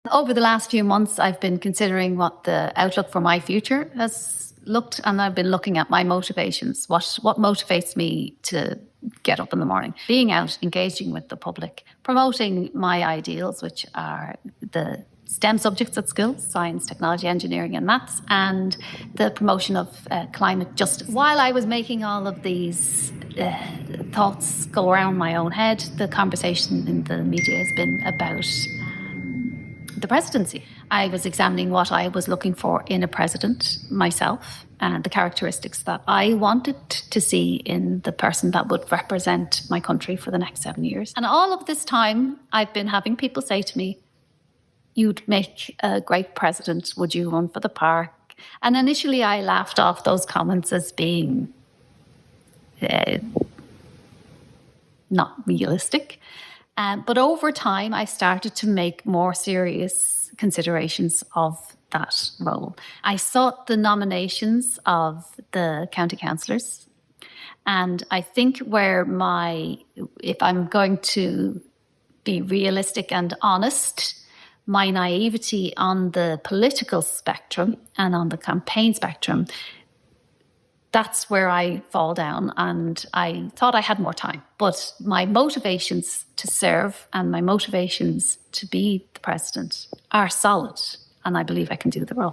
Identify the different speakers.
Speaker 1: Over the last few months, I've been considering what the outlook for my future has looked, and I've been looking at my motivations. What motivates me to get up in the morning? Being out, engaging with the public, promoting my ideals, which are the STEM subjects at school, science, technology, engineering and maths, and the promotion of climate justice. While I was making all of these thoughts go around my own head, the conversation in the media has been about the presidency. I was examining what I was looking for in a president myself and the characteristics that I wanted to see in the person that would represent my country for the next 7 years. And all of this time, I've been having people say to me, "You'd make a great president. Would you run for the park?" And initially I laughed off those comments as being not realistic. But over time, I started to make more serious considerations of that role. I sought the nominations of the county councillors. And I think if I'm going to be realistic and honest, my naivety on the political spectrum and on the campaign spectrum, that's where I fall down, and I thought I had more time. But my motivations to serve and my motivations to be the president are solid, and I believe I can do the role.